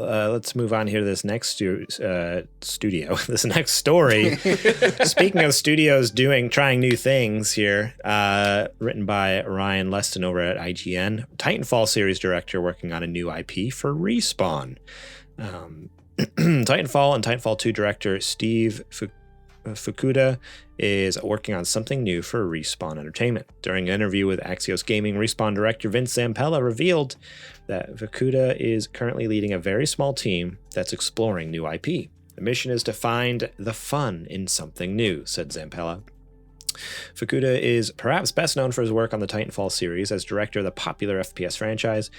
let's move on here to this next studio, this next story. Speaking of studios trying new things here, written by Ryan Leston over at IGN, Titanfall series director working on a new IP for Respawn. Titanfall and Titanfall 2 director Steve Fukuda is working on something new for Respawn Entertainment. During an interview with Axios Gaming, Respawn director Vince Zampella revealed that Fukuda is currently leading a very small team that's exploring new IP. The mission is to find the fun in something new, said Zampella. Fukuda is perhaps best known for his work on the Titanfall series as director of the popular FPS franchise.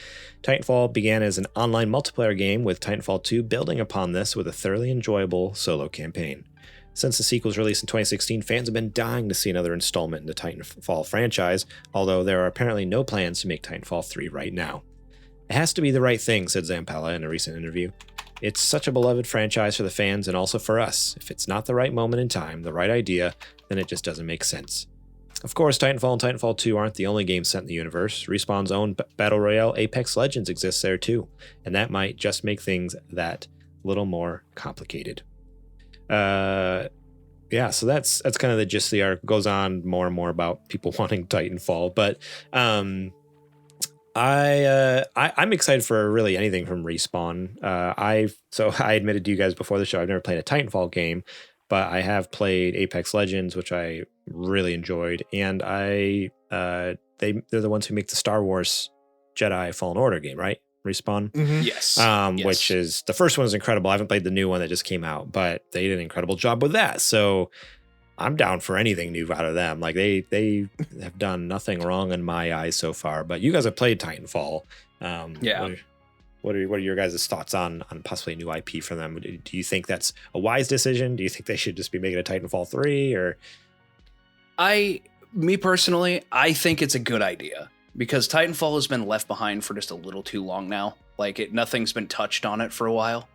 Titanfall began as an online multiplayer game, with Titanfall 2 building upon this with a thoroughly enjoyable solo campaign. Since the sequel's release in 2016, fans have been dying to see another installment in the Titanfall franchise, although there are apparently no plans to make Titanfall 3 right now. It has to be the right thing, said Zampella in a recent interview. It's such a beloved franchise for the fans and also for us. If it's not the right moment in time, the right idea, then it just doesn't make sense. Of course, Titanfall and Titanfall 2 aren't the only games set in the universe. Respawn's own Battle Royale Apex Legends exists there too, and that might just make things that little more complicated. So that's kind of the gist of the article. Goes on more and more about people wanting Titanfall, but I'm excited for really anything from Respawn. I admitted to you guys before the show, I've never played a Titanfall game, but I have played Apex Legends, which I really enjoyed, and they're the ones who make the Star Wars Jedi Fallen Order game, right? Respawn. Mm-hmm. Yes. Which is, the first one is incredible. I haven't played the new one that just came out, but they did an incredible job with that. So I'm down for anything new out of them. Like they have done nothing wrong in my eyes so far. But you guys have played Titanfall. What are your guys' thoughts on possibly a new IP for them? Do you think that's a wise decision? Do you think they should just be making a Titanfall 3? Or me personally, I think it's a good idea. Because Titanfall has been left behind for just a little too long now. Nothing's been touched on it for a while.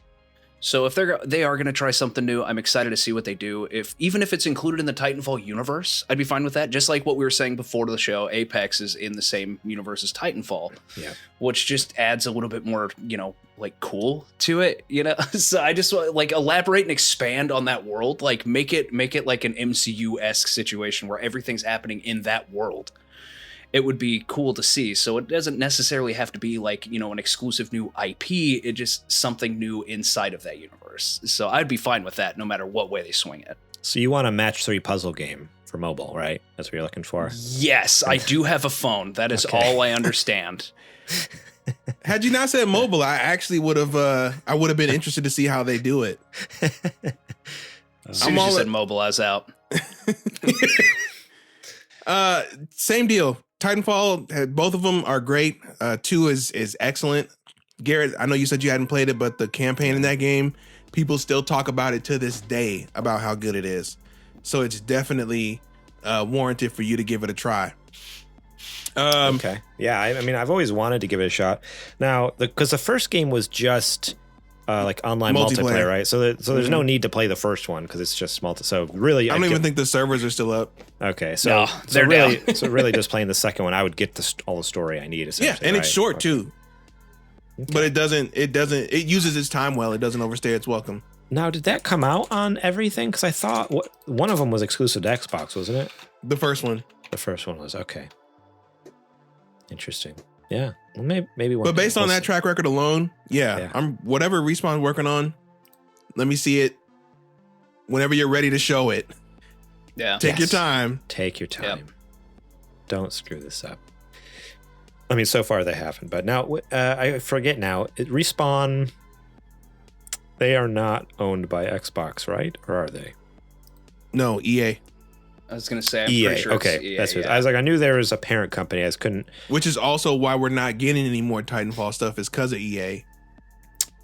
So if they are going to try something new, I'm excited to see what they do. Even if it's included in the Titanfall universe, I'd be fine with that. Just like what we were saying before the show, Apex is in the same universe as Titanfall, which just adds a little bit more, cool to it. So I just elaborate and expand on that world. Make it like an MCU-esque situation where everything's happening in that world. It would be cool to see. So it doesn't necessarily have to be an exclusive new IP. It's just something new inside of that universe. So I'd be fine with that no matter what way they swing it. So you want a match 3 puzzle game for mobile, right? That's what you're looking for? Yes, I do have a phone. That is all I understand. Had you not said mobile, I actually would have been interested to see how they do it. As soon as you said mobile, I was out. Same deal. Titanfall, both of them are great. 2 is excellent. Garrett, I know you said you hadn't played it, but the campaign in that game, people still talk about it to this day about how good it is. So it's definitely warranted for you to give it a try. Okay. Yeah, I mean, I've always wanted to give it a shot. Now, because the first game was just online multiplayer, right? So there's no need to play the first one because it's just So really, I don't even think the servers are still up. Okay, so they're really down. So really, just playing the second one, I would get all the story I need. Yeah, and it's short too. Okay. But it uses its time well. It doesn't overstay its welcome. Now, did that come out on everything? Because I thought one of them was exclusive to Xbox, wasn't it? The first one. The first one was okay. Interesting. Yeah, well, maybe one. But based on that track record alone, I'm whatever Respawn's working on. Let me see it. Whenever you're ready to show it, take your time. Take your time. Yep. Don't screw this up. I mean, so far they haven't, but now I forget. Now Respawn, they are not owned by Xbox, right? Or are they? No, EA. I was going to say, I'm EA. pretty sure Okay, it's EA, that's what I was like. I knew there was a parent company. I just couldn't. Which is also why we're not getting any more Titanfall stuff, is because of EA.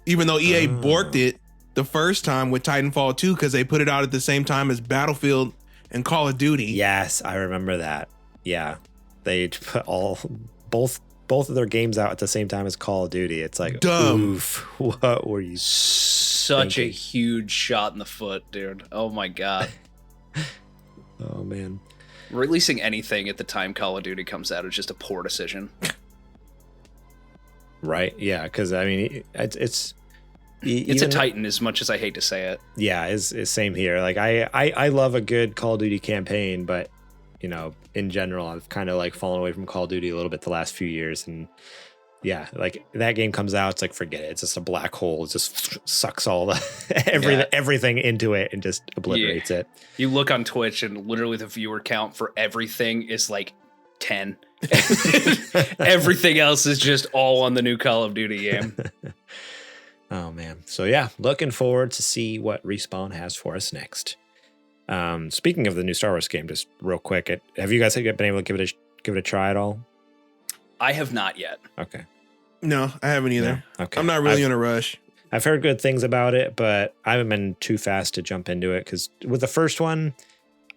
Even though EA borked it the first time with Titanfall 2 because they put it out at the same time as Battlefield and Call of Duty. Yes, I remember that. Yeah, they put both of their games out at the same time as Call of Duty. It's like, dumb. Oof, what were you? Such a huge shot in the foot, dude. Oh my god. Oh, man. Releasing anything at the time Call of Duty comes out is just a poor decision. Right? Yeah, because, I mean, it's It's a Titan, as much as I hate to say it. Yeah, is same here. Like I love a good Call of Duty campaign, but you know, in general, I've kind of like fallen away from Call of Duty a little bit the last few years, and yeah, like that game comes out, it's like forget it. It's just a black hole. It just sucks all the everything into it and just obliterates it. You look on Twitch and literally the viewer count for everything is like 10. Everything else is just all on the new Call of Duty game. Oh man. So yeah, looking forward to see what Respawn has for us next. Speaking of the new Star Wars game, just real quick, have you guys been able to give it a try at all? I have not yet. Okay. No, I haven't either. No? Okay. I'm not really in a rush. I've heard good things about it, but I haven't been too fast to jump into it because with the first one,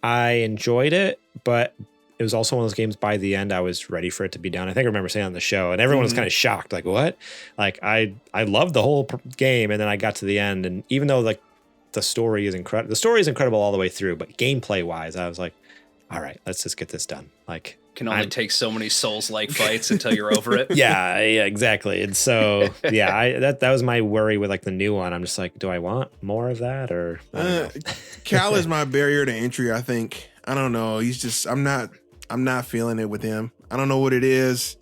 I enjoyed it, but it was also one of those games by the end I was ready for it to be done. I think I remember saying on the show, and everyone was kind of shocked, like, what? Like, I loved the whole game, and then I got to the end, and even though like the story is incredible all the way through, but gameplay-wise, I was like, all right, let's just get this done. Like, can only take so many Souls-like fights until you're over it. Yeah, exactly. And so, yeah, that was my worry with like the new one. I'm just like, do I want more of that or? Cal is my barrier to entry. I think. I don't know. He's just. I'm not feeling it with him. I don't know what it is.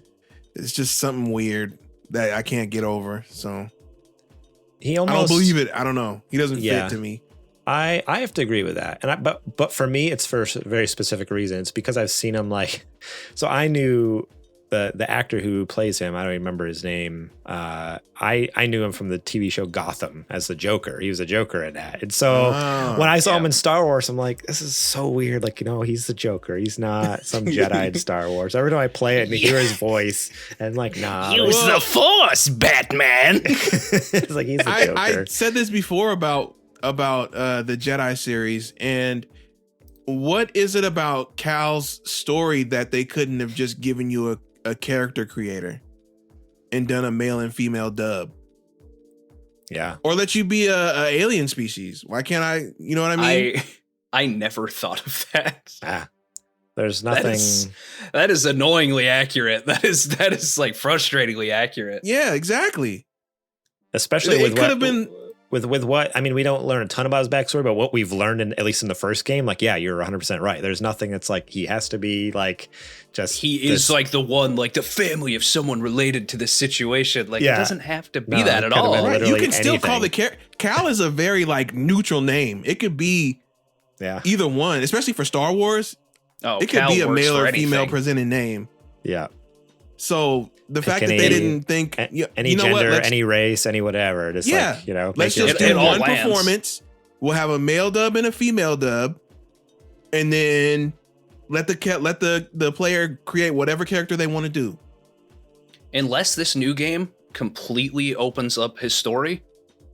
It's just something weird that I can't get over. So I don't believe it. I don't know. He doesn't fit to me. I have to agree with that. And but for me, it's for a very specific reason. It's because I've seen him like, so I knew the actor who plays him. I don't remember his name. I knew him from the TV show Gotham as the Joker. He was a Joker in that. And so when I saw him in Star Wars, I'm like, this is so weird. Like, you know, he's the Joker. He's not some Jedi in Star Wars. Every time I play it and hear his voice, and like, nah. Use the Force, Batman. It's like he's the Joker. I said this before about the Jedi series, and what is it about Cal's story that they couldn't have just given you a character creator and done a male and female dub? Yeah. Or let you be a alien species. Why can't I, you know what I mean? I never thought of that. There's nothing. That is annoyingly accurate. That is like frustratingly accurate. Yeah, exactly. Especially with what, I mean, we don't learn a ton about his backstory, but what we've learned at least in the first game, like, yeah, you're 100% right. There's nothing that's like, he has to be like, just. He is like the one, like the family of someone related to this situation. Like, it doesn't have to be that at all. Right. You can still call the Cal is a very like neutral name. It could be either one, especially for Star Wars. Oh, it could be a male or female presenting name. Yeah. So the fact that they didn't think any gender, any race, any whatever, just like, you know, let's just do one performance. We'll have a male dub and a female dub, and then let the player create whatever character they want to do. Unless this new game completely opens up his story,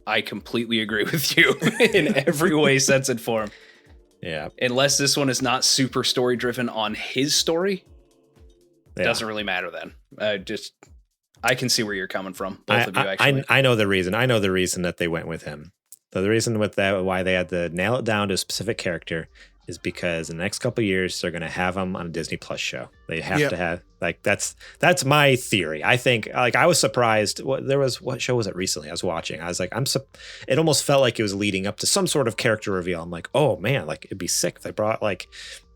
I completely agree with you in every way, sense, and form. Yeah. Unless this one is not super story driven on his story, it doesn't really matter then. I can see where you're coming from. Both of you, actually. I know the reason. I know the reason that they went with him. So the reason with that, why they had to nail it down to a specific character, is because in the next couple of years they're going to have him on a Disney Plus show. They have to have, like, that's my theory. I think, like, I was surprised. What show was it recently I was watching? I was like, it almost felt like it was leading up to some sort of character reveal. I'm like, oh man, like, it'd be sick if they brought like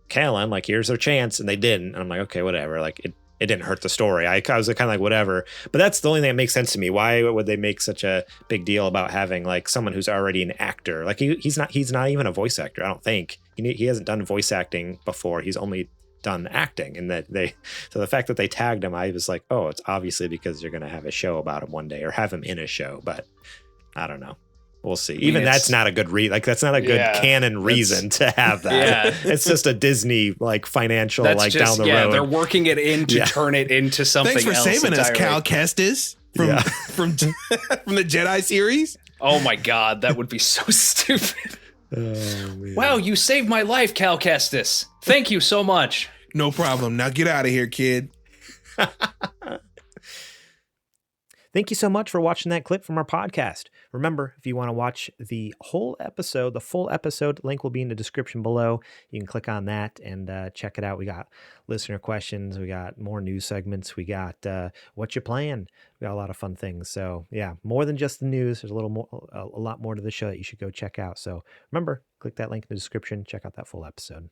Callan, like, here's their chance, and they didn't. And I'm like, okay, whatever. Like, it didn't hurt the story. I was kind of like, whatever. But that's the only thing that makes sense to me. Why would they make such a big deal about having like someone who's already an actor? Like, he's not even a voice actor. I don't think he hasn't done voice acting before. He's only done acting. And so the fact that they tagged him, I was like, oh, it's obviously because you're going to have a show about him one day or have him in a show. But I don't know. We'll see. Even that's not a good that's not a good canon reason to have that. Yeah. It's just a Disney like financial down the road. Yeah, they're working it in to turn it into something else. Thanks for saving us, Cal Kestis from the Jedi series. Oh my God, that would be so stupid. Oh, man. Wow, you saved my life, Cal Kestis. Thank you so much. No problem. Now get out of here, kid. Thank you so much for watching that clip from our podcast. Remember, if you want to watch the whole episode, the full episode, link will be in the description below. You can click on that and check it out. We got listener questions. We got more news segments. We got what you playing. We got a lot of fun things. So yeah, more than just the news. There's a lot more to the show that you should go check out. So remember, click that link in the description. Check out that full episode.